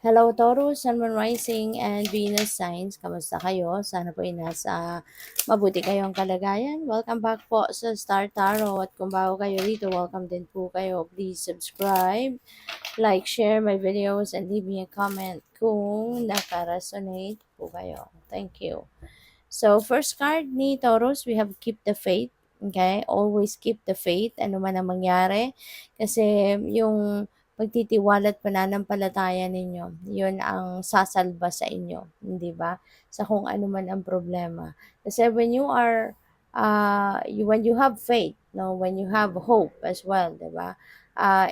Hello Taurus, Sun, Moon Rising, and Venus signs. Kamusta kayo? Sana po ay nasa mabuti kayong kalagayan. Welcome back po sa Star Tarot. At kung bago kayo dito, welcome din po kayo. Please subscribe, like, share my videos, and leave me a comment kung naka-resonate po kayo. Thank you. So, first card ni Taurus, we have keep the faith. Okay? Always keep the faith. Ano man ang mangyari. Kasi yung pagtitiwala at pananampalataya ninyo, yun ang sasalba sa inyo. Hindi ba? Sa kung ano man ang problema. Kasi when you are, when you have faith, no, when you have hope as well, di ba?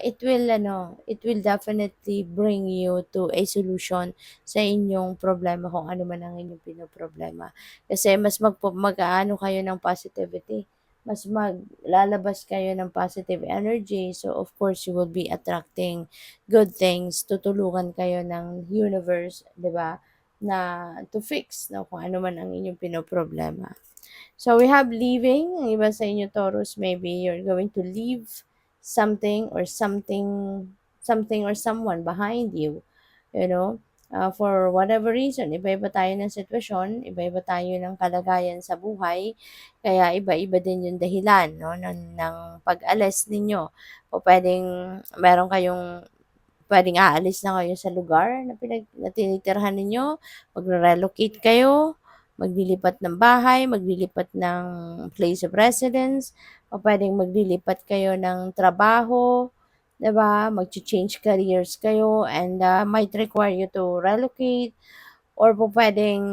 It will definitely bring you to a solution sa inyong problema kung ano man ang inyong pinoproblema. Kasi mas mag-aano kayo ng positivity, mas maglalabas kayo ng positive energy. So, of course, you will be attracting good things. Tutulungan kayo ng universe, di ba? Na to fix no, kung ano man ang inyong pinoproblema. So, we have leaving. Ang iba sa inyo, Taurus, maybe you're going to leave something or someone behind you. You know, for whatever reason, iba-iba tayo ng sitwasyon, iba-iba tayo ng kalagayan sa buhay, kaya iba-iba din yung dahilan, no, ng pag-alis ninyo. O pwedeng aalis na kayo sa lugar na tinitirhan ninyo, magre-relocate kayo, maglilipat ng bahay, maglilipat ng place of residence, o pwedeng maglilipat kayo ng trabaho, 'di ba? Mag-change careers kayo and might require you to relocate or po pwedeng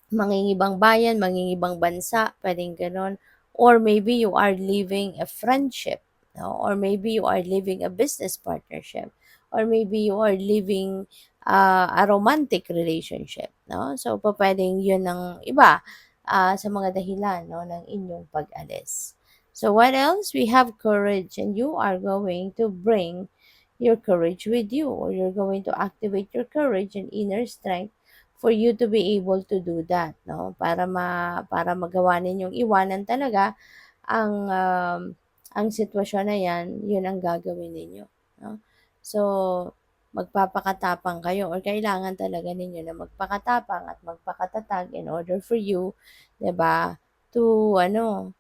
mangingibang bayan, mangingibang bansa, pwedeng gano'n. Or maybe you are leaving a friendship, no? Or maybe you are leaving a business partnership, or maybe you are leaving a romantic relationship, no? So, pwedeng 'yun ang iba sa mga dahilan, no, ng inyong pag-alis. So, what else? We have courage, and you are going to bring your courage with you, or you're going to activate your courage and inner strength for you to be able to do that, no? Para magawa ninyong iwanan talaga ang sitwasyon na 'yan, 'yun ang gagawin ninyo, no? So, magpapakatapang kayo or kailangan talaga ninyo na magpakatapang at magpakatatag in order for you, 'di ba, to ano,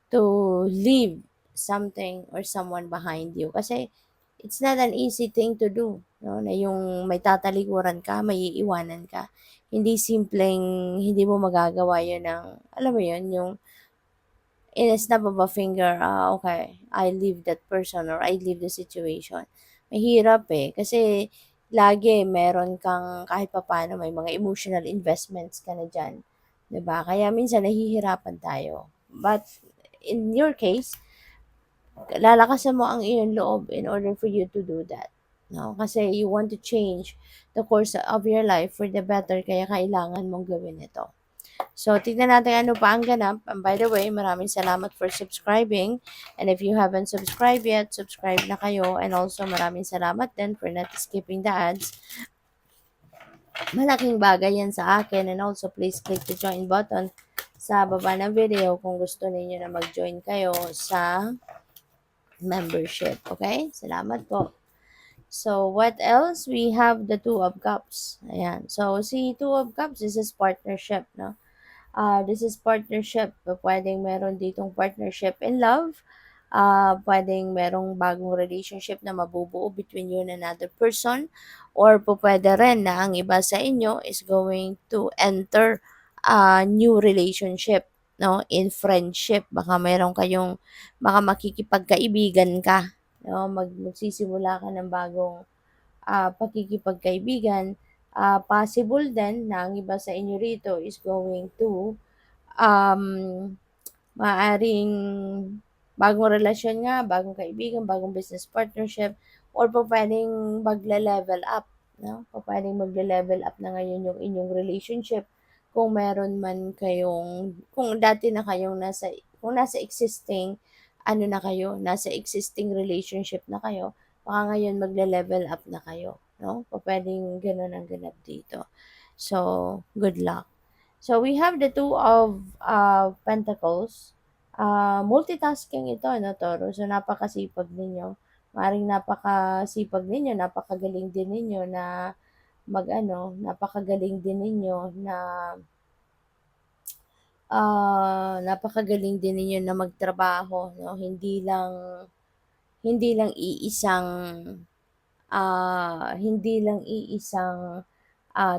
to leave something or someone behind you. Kasi it's not an easy thing to do, no? Na yung may tatalikuran ka, may iiwanan ka. Hindi simpleng hindi mo magagawa yun ng, alam mo yun, yung in a snap of a finger, okay, I leave that person or I leave the situation. Mahirap eh. Kasi lagi meron kang kahit papaano may mga emotional investments ka na dyan. 'Di ba? Kaya minsan nahihirapan tayo. But in your case, lalakasan mo ang iyong loob in order for you to do that. No? Kasi you want to change the course of your life for the better, kaya kailangan mong gawin ito. So, tignan natin ano pa ang ganap. And by the way, maraming salamat for subscribing. And if you haven't subscribed yet, subscribe na kayo. And also, maraming salamat din for not skipping the ads. Malaking bagay yan sa akin. And also, please click the join button sa baba ng video kung gusto niyo na mag-join kayo sa membership. Okay? Salamat po. So, what else? We have the Two of Cups. Ayan. So, si Two of Cups, this is partnership, no? This is partnership. Pwedeng meron ditong partnership in love. Pwedeng merong bagong relationship na mabubuo between you and another person. Or pwede rin na ang iba sa inyo is going to enter a new relationship, no? In friendship. Baka makikipagkaibigan ka. No? Magsisimula ka ng bagong pakikipagkaibigan. Possible din na ang iba sa inyo rito is going to um, maaring bagong relasyon nga, bagong kaibigan, bagong business partnership, or po pwedeng magle-level up, no? Po pwedeng magle-level up na ngayon yung inyong relationship kung meron man kayong, kung nasa existing, nasa existing relationship na kayo, baka ngayon magle-level up na kayo, no? Po pwedeng ganun ang ganap dito. So, good luck. So, we have the Two of Pentacles. Multitasking ito, no, Toro? So, napakasipag ninyo. Maaaring napakasipag ninyo, napakagaling din ninyo na mag-ano, napakagaling din ninyo na napakagaling din ninyo na magtrabaho 'no, hindi lang iisang,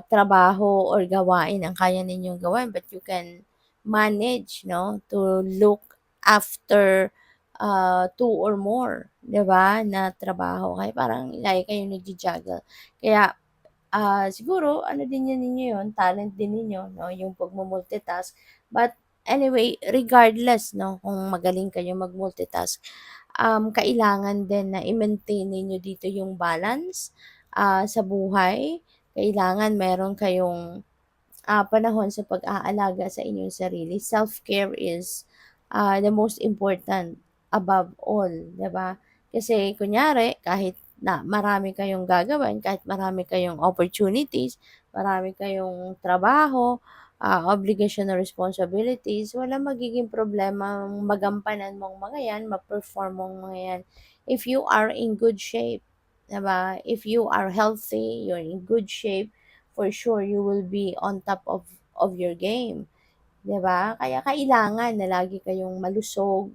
trabaho or gawain ang kaya ninyong gawin, but you can manage 'no, to look after, 2 or more, 'di ba, na trabaho. Kaya parang lagi kayong nagju-juggle. Kaya siguro ano din 'yan ninyo 'yun, talent din ninyo 'no, yung pagmu-multitask. But anyway, regardless 'no, kung magaling kayo mag-multitask, kailangan din na i-maintain ninyo dito yung balance, sa buhay. Kailangan meron kayong panahon sa pag-aalaga sa inyong sarili. Self-care is the most important above all, 'di ba? Kasi kunyari, kahit na marami kayong gagawin, kahit marami kayong opportunities, marami kayong trabaho, obligasyon or responsibilities, walang magiging problema magampanan mong mga yan, ma-perform mong mga yan if you are in good shape. 'Di ba? If you are healthy, you're in good shape, for sure you will be on top of your game, 'di ba? Kaya kailangan na lagi kayong malusog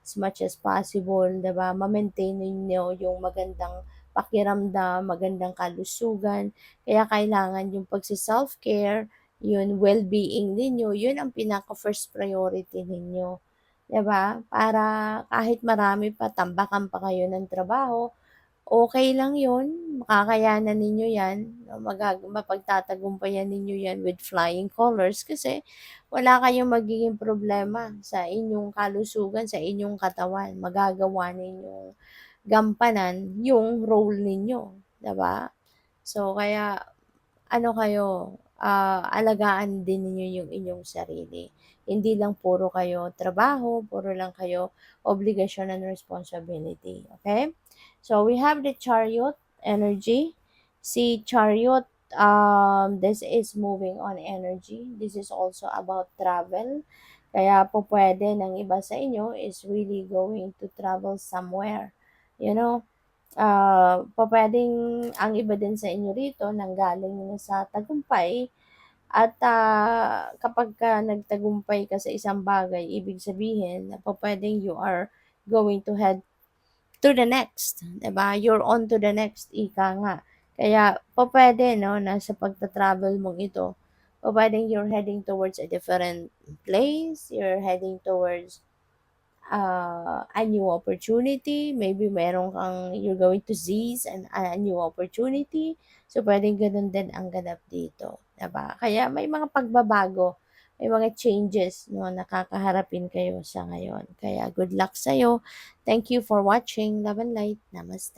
as much as possible, 'di ba? Ma-maintain ninyo yung magandang pakiramdam, magandang kalusugan. Kaya kailangan yung pagse-self-care, yun well-being ninyo, yun ang pinaka-first priority ninyo, 'di ba? Para kahit marami pa, tambakan pa kayo ng trabaho, okey lang 'yun, makakayanan ninyo 'yan, mapagtatagumpayan ninyo 'yan with flying colors kasi wala kayong magiging problema sa inyong kalusugan, sa inyong katawan. Magagawa ninyong gampanan yung role ninyo, 'di ba? So, kaya ano kayo, alagaan din ninyo yung inyong sarili. Hindi lang puro kayo trabaho, puro lang kayo obligasyon and responsibility, okay? So we have the Chariot energy. Si Chariot, this is moving on energy. This is also about travel. Kaya po pwede ng iba sa inyo is really going to travel somewhere. You know, pupuwedeng ang iba din sa inyo rito nanggaling na sa tagumpay at, kapagka nagtagumpay ka sa isang bagay, ibig sabihin na pupuwedeng you are going to head to the next, 'di ba? You're on to the next, ika nga. Kaya pupuwede 'no, na sa pagta-travel mong ito, pupuwedeng you're heading towards a different place, you're heading towards a new opportunity, maybe meron kang you're going to seize a new opportunity. So, puwedeng gano'n din ang ganap dito, 'di ba? Kaya may mga pagbabago, may mga changes 'no, na kakaharapin kayo sa ngayon. Kaya good luck sa'yo. Thank you for watching. Love and light. Namaste.